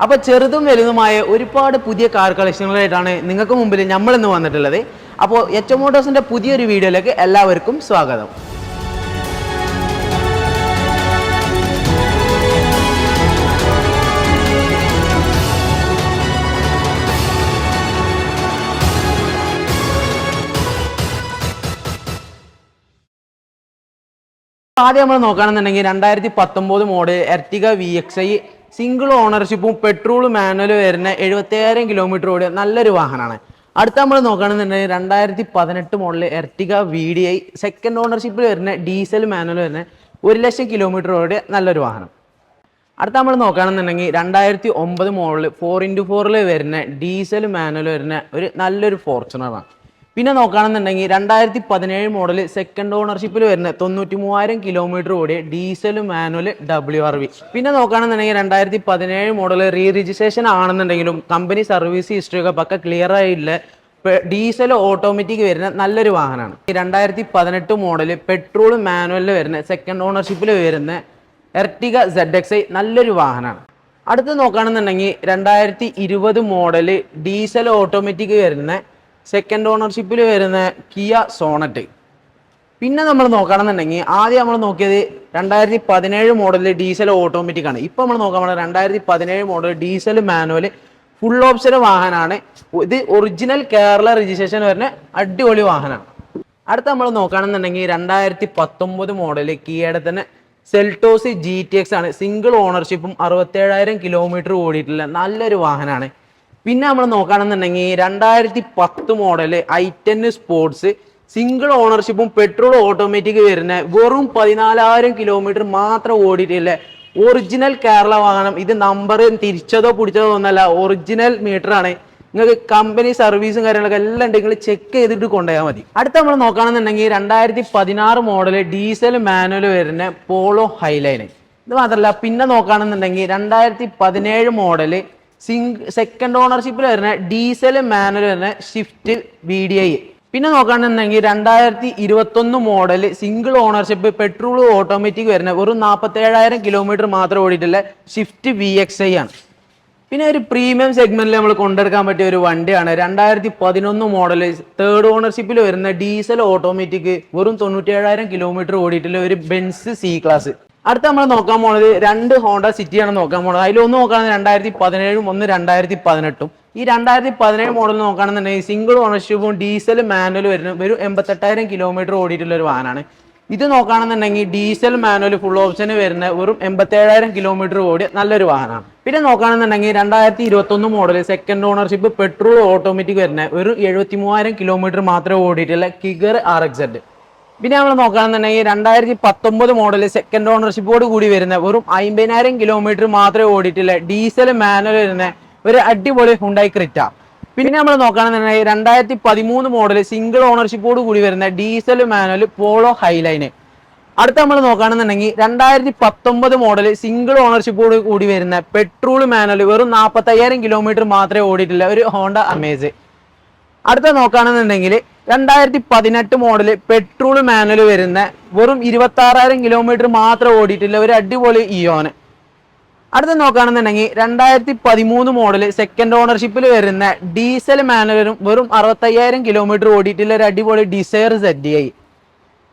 അപ്പോൾ ചെറുതും വലുതുമായ ഒരുപാട് പുതിയ കാർ കളക്ഷനുകളായിട്ടാണ് നിങ്ങൾക്ക് മുമ്പിൽ നമ്മൾ ഇന്ന് വന്നിട്ടുള്ളത്. അപ്പോൾ എച്ച് മോട്ടോഴ്സിന്റെ പുതിയൊരു വീഡിയോയിലേക്ക് എല്ലാവർക്കും സ്വാഗതം. ആദ്യം നമ്മൾ നോക്കുകയാണെന്നുണ്ടെങ്കിൽ 2019 മോഡൽ എർട്ടിഗ VXi സിംഗിൾ ഓണർഷിപ്പും പെട്രോൾ മാനുവൽ വരുന്ന 70,000 കിലോമീറ്റർ ഓടിയ നല്ലൊരു വാഹനമാണ്. അടുത്ത നമ്മൾ നോക്കുകയാണെന്നുണ്ടെങ്കിൽ 2018 മോഡൽ എർട്ടിഗ VDi സെക്കൻഡ് ഓണർഷിപ്പിൽ വരുന്ന ഡീസൽ മാനുവൽ വരുന്ന 1,00,000 കിലോമീറ്റർ ഓടിയ നല്ലൊരു വാഹനം. അടുത്ത നമ്മൾ നോക്കുകയാണെന്നുണ്ടെങ്കിൽ 2009 മോഡൽ 4x4 വരുന്ന ഡീസൽ മാനുവൽ വരുന്ന ഒരു നല്ലൊരു ഫോർച്യൂണറാണ്. പിന്നെ നോക്കുകയാണെന്നുണ്ടെങ്കിൽ 2017 മോഡൽ സെക്കൻഡ് ഓണർഷിപ്പിൽ വരുന്ന 93,000 കിലോമീറ്റർ ഓടിയ ഡീസൽ മാനുവൽ WRV. പിന്നെ നോക്കുകയാണെന്നുണ്ടെങ്കിൽ 2017 മോഡൽ റീ രജിസ്ട്രേഷൻ ആണെന്നുണ്ടെങ്കിലും കമ്പനി സർവീസ് ഹിസ്റ്ററി ഒക്കെ പക്ക ക്ലിയർ ആയില്ല ഡീസൽ ഓട്ടോമാറ്റിക് വരുന്ന നല്ലൊരു വാഹനമാണ്. 2018 മോഡൽ പെട്രോൾ മാനുവലിൽ വരുന്ന സെക്കൻഡ് ഓണർഷിപ്പിൽ വരുന്ന എർട്ടിഗ ZXi നല്ലൊരു വാഹനമാണ്. അടുത്ത് നോക്കുകയാണെന്നുണ്ടെങ്കിൽ 2020 മോഡൽ ഡീസൽ ഓട്ടോമാറ്റിക് വരുന്ന സെക്കൻഡ് ഓണർഷിപ്പിൽ വരുന്ന കിയ സോണറ്റ്. പിന്നെ നമ്മൾ നോക്കുകയാണെന്നുണ്ടെങ്കിൽ ആദ്യം നമ്മൾ നോക്കിയത് 2017 മോഡൽ ഡീസൽ ഓട്ടോമാറ്റിക് ആണ്. ഇപ്പം നമ്മൾ നോക്കാൻ പോകുന്നത് 2017 model diesel manual full option വാഹനമാണ്. ഇത് ഒറിജിനൽ കേരള രജിസ്ട്രേഷൻ വരുന്ന അടിപൊളി വാഹനമാണ്. അടുത്ത നമ്മൾ നോക്കുകയാണെന്നുണ്ടെങ്കിൽ 2019 മോഡൽ കിയയുടെ തന്നെ സെൽട്ടോസ് GTX ആണ്. സിംഗിൾ ഓണർഷിപ്പും 67,000 കിലോമീറ്റർ ഓടിയിട്ടുള്ള നല്ലൊരു വാഹനമാണ്. പിന്നെ നമ്മൾ നോക്കുകയാണെന്നുണ്ടെങ്കിൽ 2010 മോഡൽ i10 സ്പോർട്സ് സിംഗിൾ ഓണർഷിപ്പും പെട്രോൾ ഓട്ടോമാറ്റിക് വരുന്ന വെറും 14,000 കിലോമീറ്റർ മാത്രം ഓടിയിട്ടില്ല ഒറിജിനൽ കേരള വാഹനം. ഇത് നമ്പർ തിരിച്ചതോ പിടിച്ചതോ ഒന്നല്ല, ഒറിജിനൽ മീറ്റർ ആണ്. നിങ്ങൾക്ക് കമ്പനി സർവീസും കാര്യങ്ങളൊക്കെ എല്ലാം ഉണ്ടെങ്കിൽ ചെക്ക് ചെയ്തിട്ട് കൊണ്ടുപോയാൽ മതി. അടുത്ത നമ്മൾ നോക്കുകയാണെന്നുണ്ടെങ്കിൽ 2016 മോഡൽ ഡീസൽ മാനുവൽ വരുന്ന പോളോ ഹൈലൈൻ. ഇത് മാത്രമല്ല പിന്നെ നോക്കുകയാണെന്നുണ്ടെങ്കിൽ 2017 മോഡൽ സെക്കൻഡ് ഓണർഷിപ്പിൽ വരുന്ന ഡീസൽ മാനുവൽ വരുന്ന ഷിഫ്റ്റ് VDi. പിന്നെ നോക്കുകയാണെന്നുണ്ടെങ്കിൽ 2021 model single ownership petrol automatic വരുന്ന വെറും 47,000 കിലോമീറ്റർ മാത്രം ഓടിയിട്ടുള്ള ഷിഫ്റ്റ് VXi ആണ്. പിന്നെ ഒരു പ്രീമിയം സെഗ്മെന്റിൽ നമ്മൾ കൊണ്ടെടുക്കാൻ പറ്റിയ ഒരു വണ്ടിയാണ് 2011 മോഡൽ തേർഡ് ഓണർഷിപ്പിൽ വരുന്ന ഡീസൽ ഓട്ടോമാറ്റിക് വെറും 97,000 കിലോമീറ്റർ ഓടിയിട്ടുള്ള ഒരു ബെൻസ് C ക്ലാസ്. അടുത്ത നമ്മൾ നോക്കാൻ പോണത് 2 ഹോണ്ട സിറ്റിയാണ് നോക്കാൻ പോണത്. അതിലൊന്ന് നോക്കുകയാണെങ്കിൽ 2017 ഒന്ന് 2018. ഈ 2017 മോഡൽ നോക്കുകയാണെന്നുണ്ടെങ്കിൽ സിംഗിൾ ഓണർഷിപ്പും ഡീസൽ മാനുവൽ വരുന്ന ഒരു 88,000 കിലോമീറ്റർ ഓടിയിട്ടുള്ള ഒരു വാഹനമാണ്. ഇത് നോക്കുകയാണെന്നുണ്ടെങ്കിൽ ഡീസൽ മാനുവൽ ഫുൾ ഓപ്ഷന് വരുന്ന വെറും 87,000 കിലോമീറ്റർ ഓടിയ നല്ലൊരു വാഹനമാണ്. പിന്നെ നോക്കുകയാണെന്നുണ്ടെങ്കിൽ 2021 model second ownership petrol automatic വരുന്ന ഒരു 73,000 കിലോമീറ്റർ മാത്രമേ ഓടിയിട്ടുള്ള കിഗർ RXZ. പിന്നെ നമ്മൾ നോക്കുകയാണെന്നുണ്ടെങ്കിൽ 2019 മോഡൽ സെക്കൻഡ് ഓണർഷിപ്പോട് കൂടി വരുന്ന വെറും 50,000 കിലോമീറ്റർ മാത്രമേ ഓടിയിട്ടുള്ള ഡീസൽ മാനുവൽ വരുന്ന ഒരു അടിപൊളി ഹുണ്ടായി ക്രെറ്റ. പിന്നെ നമ്മൾ നോക്കുകയാണെന്നുണ്ടെങ്കിൽ 2013 മോഡൽ സിംഗിൾ ഓണർഷിപ്പോട് കൂടി വരുന്ന ഡീസൽ മാനുവൽ പോളോ ഹൈലൈൻ. അടുത്ത നമ്മൾ നോക്കുകയാണെന്നുണ്ടെങ്കിൽ 2019 മോഡൽ സിംഗിൾ ഓണർഷിപ്പോട് കൂടി വരുന്ന പെട്രോൾ മാനുവൽ വെറും 45,000 കിലോമീറ്റർ മാത്രമേ ഓടിയിട്ടുള്ള ഒരു ഹോണ്ട അമേസ്. അടുത്ത നോക്കുകയാണെന്നുണ്ടെങ്കിൽ 2018 മോഡൽ പെട്രോൾ മാനുവൽ വരുന്ന വെറും 26,000 കിലോമീറ്റർ മാത്രം ഓടിയിട്ടുള്ള ഒരു അടിപൊളി ഇയോന്. അടുത്ത നോക്കുകയാണെന്നുണ്ടെങ്കിൽ 2013 മോഡൽ സെക്കൻഡ് ഓണർഷിപ്പിൽ വരുന്ന ഡീസൽ മാനുവലും വെറും 65,000 കിലോമീറ്റർ ഓടിയിട്ടുള്ള ഒരു അടിപൊളി ഡിസയർ ZDi.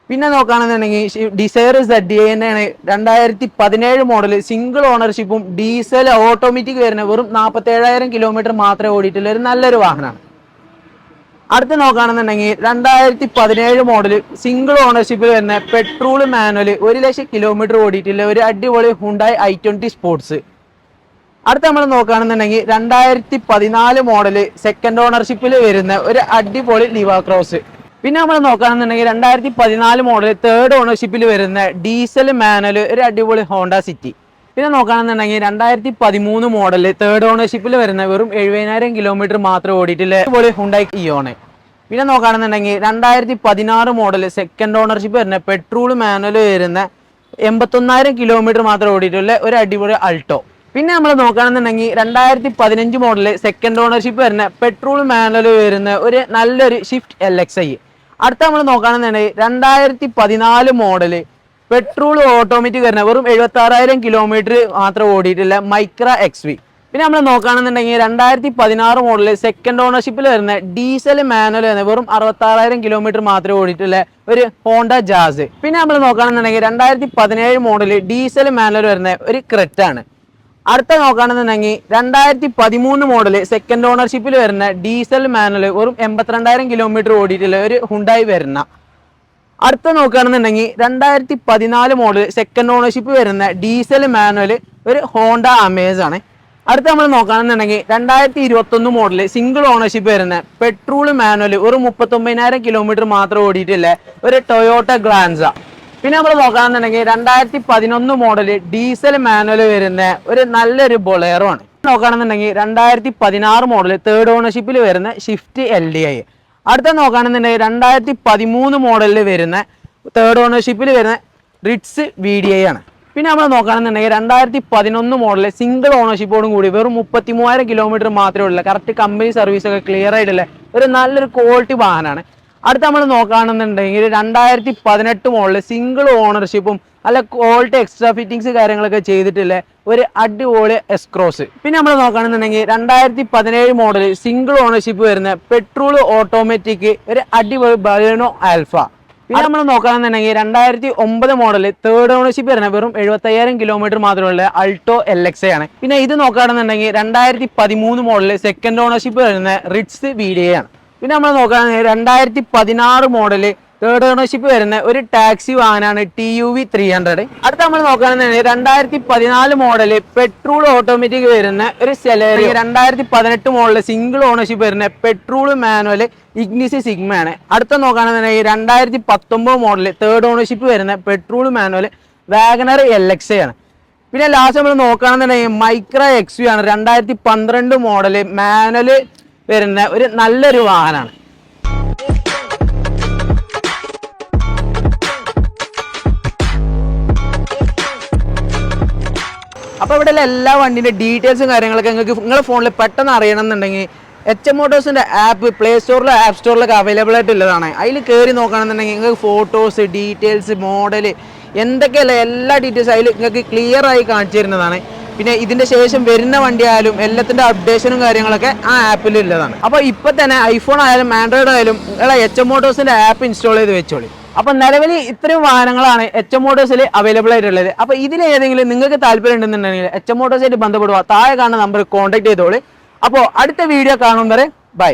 പിന്നെ നോക്കുകയാണെന്നുണ്ടെങ്കിൽ ഡിസയർ ZDi തന്നെയാണ് 2017 മോഡൽ സിംഗിൾ ഓണർഷിപ്പും ഡീസൽ ഓട്ടോമാറ്റിക് വരുന്ന വെറും 47,000 കിലോമീറ്റർ മാത്രമേ ഓടിയിട്ടുള്ള ഒരു നല്ലൊരു വാഹനമാണ്. അടുത്ത് നോക്കുകയാണെന്നുണ്ടെങ്കിൽ 2017 മോഡൽ സിംഗിൾ ഓണർഷിപ്പിൽ വരുന്ന പെട്രോൾ മാനുവൽ 1,00,000 കിലോമീറ്റർ ഓടിയിട്ടുള്ള ഒരു അടിപൊളി ഹുണ്ടായി i20 സ്പോർട്സ്. അടുത്ത് നമ്മൾ നോക്കുകയാണെന്നുണ്ടെങ്കിൽ 2014 മോഡൽ സെക്കൻഡ് ഓണർഷിപ്പിൽ വരുന്ന ഒരു അടിപൊളി ലിവ ക്രോസ്. പിന്നെ നമ്മൾ നോക്കുകയാണെന്നുണ്ടെങ്കിൽ 2014 മോഡൽ തേർഡ് ഓണർഷിപ്പിൽ വരുന്ന ഡീസൽ മാനുവൽ ഒരു അടിപൊളി ഹോണ്ട സിറ്റി. പിന്നെ നോക്കുകയാണെന്നുണ്ടെങ്കിൽ 2013 മോഡൽ തേർഡ് ഓണർഷിപ്പിൽ വരുന്ന വെറും 70,000 കിലോമീറ്റർ മാത്രം ഓടിയിട്ടുള്ള അടിപൊളി ഹുണ്ടായി ഇയോണ്. പിന്നെ നോക്കുകയാണെന്നുണ്ടെങ്കിൽ 2016 മോഡൽ സെക്കൻഡ് ഓണർഷിപ്പ് വരുന്ന പെട്രോൾ മാനുവൽ വരുന്ന 81,000 കിലോമീറ്റർ മാത്രം ഓടിയിട്ടുള്ള ഒരു അടിപൊളി അൾട്ടോ. പിന്നെ നമ്മൾ നോക്കുകയാണെന്നുണ്ടെങ്കിൽ 2015 മോഡൽ സെക്കൻഡ് ഓണർഷിപ്പ് വരുന്ന പെട്രോൾ മാനുവൽ വരുന്ന ഒരു നല്ലൊരു ഷിഫ്റ്റ് LXi. അടുത്ത നമ്മൾ നോക്കുകയാണെന്നുണ്ടെങ്കിൽ 2014 മോഡൽ പെട്രോൾ ഓട്ടോമാറ്റിക് വരുന്ന വെറും 76,000 കിലോമീറ്റർ മാത്രം ഓടിയിട്ടുള്ള മൈക്ര XV. പിന്നെ നമ്മൾ നോക്കുകയാണെന്നുണ്ടെങ്കിൽ 2016 മോഡൽ സെക്കൻഡ് ഓണർഷിപ്പിൽ വരുന്ന ഡീസൽ മാനുവൽ വരുന്ന വെറും 66,000 കിലോമീറ്റർ മാത്രമേ ഓടിയിട്ടുള്ള ഒരു ഹോണ്ട ജാസ്. പിന്നെ നമ്മൾ നോക്കുകയാണെന്നുണ്ടെങ്കിൽ 2017 മോഡൽ ഡീസൽ മാനുവൽ വരുന്ന ഒരു ക്രെറ്റ ആണ്. അടുത്ത നോക്കുകയാണെന്നുണ്ടെങ്കിൽ 2013 മോഡൽ സെക്കൻഡ് ഓണർഷിപ്പിൽ വരുന്ന ഡീസൽ മാനുവൽ വെറും 82,000 കിലോമീറ്റർ ഓടിയിട്ടുള്ള ഒരു ഹുണ്ടായി വരുന്ന. അടുത്ത നോക്കുകയാണെന്നുണ്ടെങ്കിൽ 2014 മോഡൽ സെക്കൻഡ് ഓണർഷിപ്പ് വരുന്ന ഡീസൽ മാനുവൽ ഒരു ഹോണ്ട അമേസ് ആണ്. അടുത്ത നമ്മൾ നോക്കുകയാണെന്നുണ്ടെങ്കിൽ 2021 മോഡൽ സിംഗിൾ ഓണർഷിപ്പ് വരുന്ന പെട്രോൾ മാനുവൽ ഒരു 39,000 കിലോമീറ്റർ മാത്രം ഓടിയിട്ടില്ല ഒരു ടൊയോട്ട ഗ്ലാൻസ. പിന്നെ നമ്മൾ നോക്കുകയാണെന്നുണ്ടെങ്കിൽ 2011 മോഡൽ ഡീസൽ മാനുവൽ വരുന്ന ഒരു നല്ലൊരു ബൊളേറോ ആണ്. നോക്കുകയാണെന്നുണ്ടെങ്കിൽ 2016 മോഡൽ തേർഡ് ഓണർഷിപ്പിൽ വരുന്ന ഷിഫ്റ്റ് LDI. അടുത്ത നോക്കുകയാണെന്നുണ്ടെങ്കിൽ 2013 മോഡലിൽ വരുന്ന തേർഡ് ഓണർഷിപ്പിൽ വരുന്ന റിറ്റ്സ് VDI ആണ്. പിന്നെ നമ്മൾ നോക്കുകയാണെന്നുണ്ടെങ്കിൽ 2011 മോഡൽ സിംഗിൾ ഓണർഷിപ്പോടും കൂടി വെറും 33,000 കിലോമീറ്റർ മാത്രമേ ഉള്ളൂ. കറക്റ്റ് കമ്പനി സർവീസ് ഒക്കെ ക്ലിയർ ആയിട്ടുള്ള ഒരു നല്ലൊരു ക്വാളിറ്റി വാഹനമാണ്. അടുത്ത നമ്മൾ നോക്കുകയാണെന്നുണ്ടെങ്കിൽ 2018 മോഡൽ സിംഗിൾ ഓണർഷിപ്പും അല്ല ക്വാളിറ്റി എക്സ്ട്രാ ഫിറ്റിങ്സ് കാര്യങ്ങളൊക്കെ ചെയ്തിട്ടുള്ള ഒരു അടിപൊളി എസ്ക്രോസ്. പിന്നെ നമ്മൾ നോക്കുകയാണെന്നുണ്ടെങ്കിൽ 2017 മോഡൽ സിംഗിൾ ഓണർഷിപ്പ് വരുന്ന പെട്രോൾ ഓട്ടോമാറ്റിക് ഒരു അടിപൊളി ബലേനോ ആൽഫ. പിന്നെ നമ്മൾ നോക്കുകയാണെന്നുണ്ടെങ്കിൽ 2009 മോഡൽ തേർഡ് ഓണർഷിപ്പ് വരുന്ന വെറും 75,000 കിലോമീറ്റർ മാത്രമുള്ള അൾട്ടോ LXI ആണ്. പിന്നെ ഇത് നോക്കുകയാണെന്നുണ്ടെങ്കിൽ 2013 മോഡൽ സെക്കൻഡ് ഓണർഷിപ്പ് വരുന്ന റിറ്റ്സ് VDI ആണ്. പിന്നെ നമ്മൾ നോക്കുകയാണെങ്കിൽ 2016 മോഡൽ തേർഡ് ഓണർഷിപ്പ് വരുന്ന ഒരു ടാക്സി വാഹനമാണ് TUV 300. അടുത്ത നമ്മൾ നോക്കുകയാണെന്നുണ്ടെങ്കിൽ 2014 മോഡൽ പെട്രോൾ ഓട്ടോമാറ്റിക് വരുന്ന ഒരു സെലേറിയോ. 2018 മോഡൽ സിംഗിൾ ഓണർഷിപ്പ് വരുന്ന പെട്രോൾ മാനുവൽ ഇഗ്നിസ് സിഗ്മ ആണ്. അടുത്ത നോക്കുകയാണെന്നുണ്ടെങ്കിൽ 2019 മോഡൽ തേർഡ് ഓണർഷിപ്പ് വരുന്ന പെട്രോൾ മാനുവൽ വാഗണർ LXI ആണ്. പിന്നെ ലാസ്റ്റ് നമ്മൾ നോക്കുകയാണെന്നുണ്ടെങ്കിൽ മൈക്ര XV ആണ്. 2012 മോഡൽ മാനുവൽ വരുന്ന ഒരു നല്ലൊരു വാഹനമാണ്. അപ്പോൾ ഇവിടെയുള്ള എല്ലാ വണ്ടിൻ്റെ ഡീറ്റെയിൽസും കാര്യങ്ങളൊക്കെ നിങ്ങൾക്ക് നിങ്ങളുടെ ഫോണിൽ പെട്ടെന്ന് അറിയണമെന്നുണ്ടെങ്കിൽ HM മോട്ടോഴ്സിൻ്റെ ആപ്പ് പ്ലേ സ്റ്റോറിലോ ആപ്പ് സ്റ്റോറിലൊക്കെ അവൈലബിൾ ആയിട്ടുള്ളതാണ്. അതിൽ കയറി നോക്കുകയാണെന്നുണ്ടെങ്കിൽ നിങ്ങൾക്ക് ഫോട്ടോസ്, ഡീറ്റെയിൽസ്, മോഡൽ എന്തൊക്കെയല്ല എല്ലാ ഡീറ്റെയിൽസും അതിൽ നിങ്ങൾക്ക് ക്ലിയർ ആയി കാണിച്ചു തരുന്നതാണ്. പിന്നെ ഇതിൻ്റെ ശേഷം വരുന്ന വണ്ടി ആയാലും എല്ലാത്തിൻ്റെ അപ്ഡേഷനും കാര്യങ്ങളൊക്കെ ആ ആപ്പിൽ ഉള്ളതാണ്. അപ്പോൾ ഇപ്പോൾ തന്നെ ഐഫോൺ ആയാലും ആൻഡ്രോയിഡ് ആയാലും നിങ്ങളെ HM മോട്ടോഴ്സിൻ്റെ ആപ്പ് ഇൻസ്റ്റാൾ ചെയ്ത് വെച്ചോളി. അപ്പോൾ നിലവിൽ ഇത്രയും വാഹനങ്ങളാണ് HM മോട്ടോഴ്സിൽ അവൈലബിൾ ആയിട്ടുള്ളത്. അപ്പോൾ ഇതിലേതെങ്കിലും നിങ്ങൾക്ക് താല്പര്യം ഉണ്ടെന്നുണ്ടെങ്കിൽ HM മോട്ടോഴ്സായിട്ട് ബന്ധപ്പെടുക, താഴെ കാണുന്ന നമ്പർ കോൺടാക്ട് ചെയ്തോളി. അപ്പോൾ അടുത്ത വീഡിയോ കാണും വരെ ബൈ.